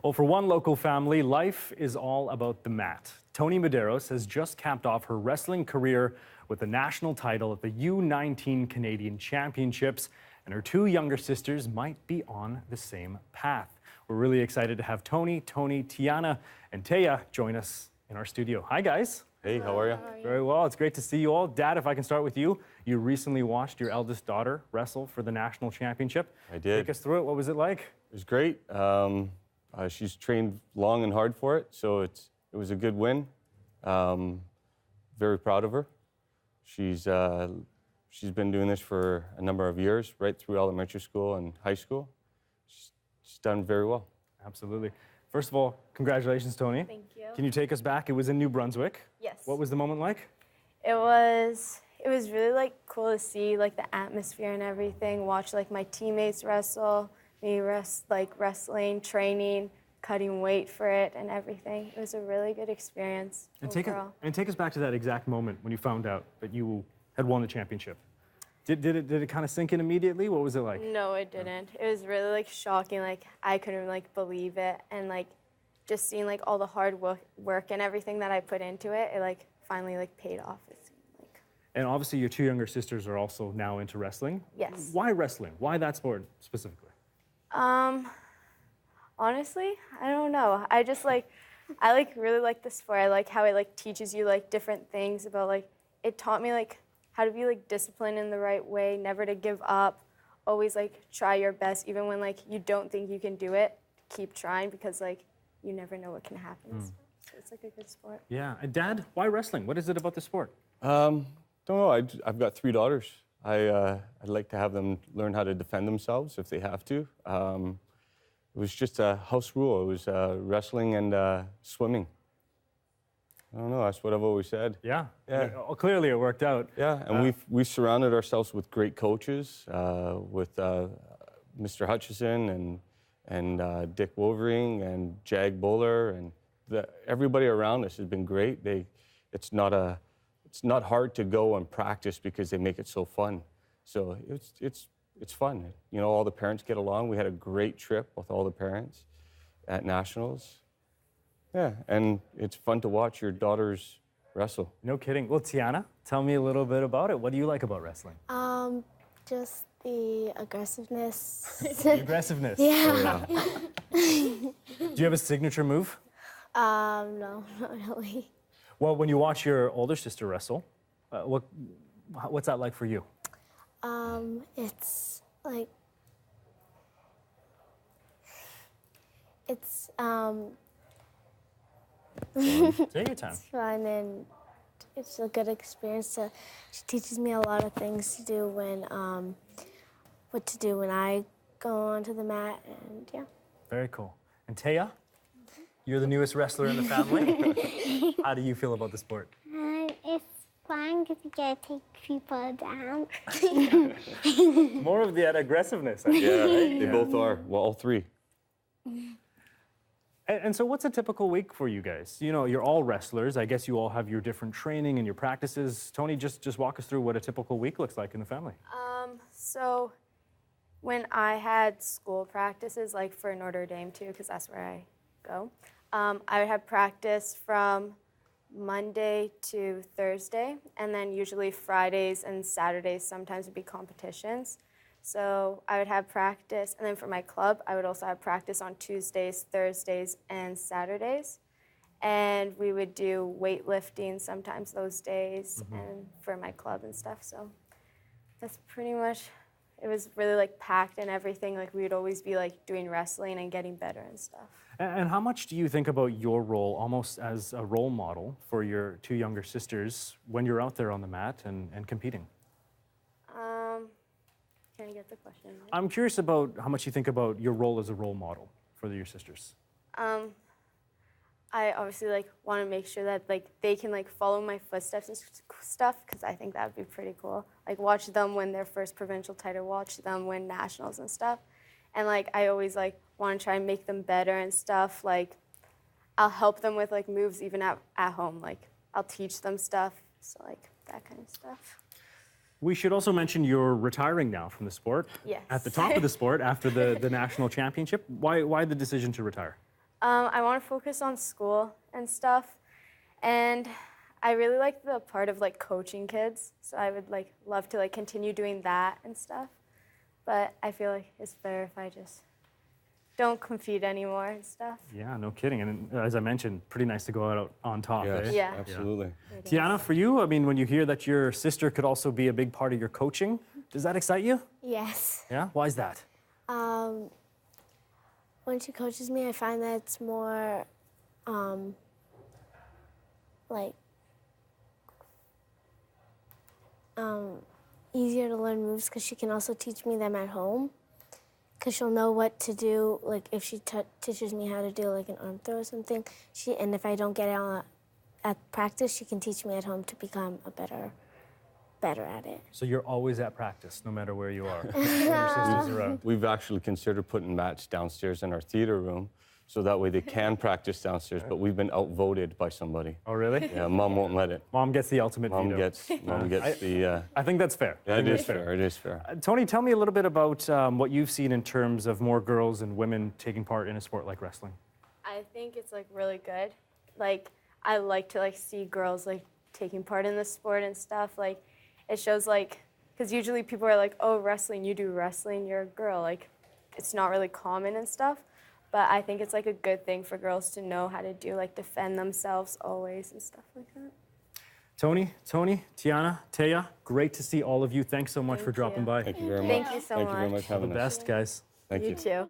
Well, for one local family, life is all about the mat. Toni Medeiros has just capped off her wrestling career with a national title at the U19 Canadian Championships, and her two younger sisters might be on the same path. We're really excited to have Toni, Tiana, and Taya join us in our studio. Hi, guys. Hey, how are you? Very well. It's great to see you all. Dad, if I can start with you. You recently watched your eldest daughter wrestle for the national championship. I did. Take us through it. What was it like? It was great. She's trained long and hard for it, so it was a good win. Very proud of her. She's been doing this for a number of years, right through elementary school and high school. She's done very well. Absolutely. First of all, congratulations, Toni. Thank you. Can you take us back? It was in New Brunswick. Yes. What was the moment like? It was really like cool to see like the atmosphere and everything. Watch like my teammates wrestle, me wrestling, training, cutting weight for it, and everything. It was a really good experience. And overall. take us back to that exact moment when you found out that you had won the championship. Did it kind of sink in immediately? What was it like? No, it didn't. It was really like shocking. Like I couldn't like believe it, and like just seeing like all the hard work and everything that I put into it, it like finally like paid off. And obviously your two younger sisters are also now into wrestling. Yes. Why wrestling? Why that sport specifically? Honestly, I don't know. I really like the sport. I like how it like teaches you like different things about like, it taught me like how to be like disciplined in the right way, never to give up, always like try your best, even when like you don't think you can do it, keep trying because like you never know what can happen. So it's like a good sport. Yeah. And Dad, why wrestling? What is it about the sport? Don't know. I've got 3 daughters. I'd like to have them learn how to defend themselves if they have to. It was just a house rule. It was wrestling and swimming. I don't know. That's what I've always said. Yeah. Yeah. Well, clearly it worked out. Yeah, and we've surrounded ourselves with great coaches, with Mr. Hutchison and Dick Wolvering and Jag Bhullar, and everybody around us has been great. It's not hard to go and practice because they make it so fun. So it's fun. You know, all the parents get along. We had a great trip with all the parents at Nationals. Yeah, and it's fun to watch your daughters wrestle. No kidding. Well, Tiana, tell me a little bit about it. What do you like about wrestling? Just the aggressiveness. The aggressiveness. Yeah. Do you have a signature move? No, not really. Well, when you watch your older sister wrestle, what's that like for you? It's like, it's, Take your time. it's fun and it's a good experience. She teaches me a lot of things to do what to do when I go onto the mat, and yeah. Very cool. And Taya, you're the newest wrestler in the family. How do you feel about the sport? It's fun because you get to take people down. More of that aggressiveness. I Yeah, think. they both are. Well, all 3. And so what's a typical week for you guys? You know, you're all wrestlers. I guess you all have your different training and your practices. Toni, just walk us through what a typical week looks like in the family. So when I had school practices, like for Notre Dame too, because that's where I go, I would have practice from Monday to Thursday, and then usually Fridays and Saturdays sometimes would be competitions. So I would have practice, and then for my club, I would also have practice on Tuesdays, Thursdays, and Saturdays. And we would do weightlifting sometimes those days, and for my club and stuff. So that's pretty much, it was really like packed and everything. Like we would always be like doing wrestling and getting better and stuff. And how much do you think about your role almost as a role model for your two younger sisters when you're out there on the mat and competing? Can I get the question? Right? I'm curious about how much you think about your role as a role model for your sisters. I obviously like want to make sure that like they can like follow my footsteps and stuff, because I think that would be pretty cool. Like watch them win their first provincial title, watch them win nationals and stuff. And like I always like want to try and make them better and stuff. Like I'll help them with like moves even at home. Like I'll teach them stuff. So like that kind of stuff. We should also mention you're retiring now from the sport. Yes. At the top of the sport after the national championship. Why the decision to retire? I want to focus on school and stuff, and I really like the part of like coaching kids. So I would like love to like continue doing that and stuff. But I feel like it's better if I just don't compete anymore and stuff. Yeah, no kidding. And as I mentioned, pretty nice to go out on top. Yes, Eh? Yeah. absolutely. Tiana, for you, I mean, when you hear that your sister could also be a big part of your coaching, does that excite you? Yes. Yeah? Why is that? When she coaches me, I find that it's more like easier to learn moves because she can also teach me them at home. Because she'll know what to do, like if she teaches me how to do like an arm throw or something, and if I don't get it at practice, she can teach me at home to become a better at it. So you're always at practice, no matter where you are. When your sister's around. We've actually considered putting mats downstairs in our theater room, so that way they can practice downstairs, but we've been outvoted by somebody. Oh, really? Yeah, Mom won't let it. Mom gets the ultimate Mom veto. gets the... I think that's fair. Yeah, it is fair, it is fair. Tony, tell me a little bit about what you've seen in terms of more girls and women taking part in a sport like wrestling. I think it's like really good. Like I like to like see girls like taking part in the sport and stuff. Like it shows like, because usually people are like, oh, wrestling, you do wrestling, you're a girl. Like it's not really common and stuff. But I think it's like a good thing for girls to know how to do, like defend themselves always and stuff like that. Toni, Tiana, Taya, great to see all of you. Thanks so much for dropping by. Thank you very much. Thank you so Thank you very much. much for having The us. best, guys. Thank you. You too.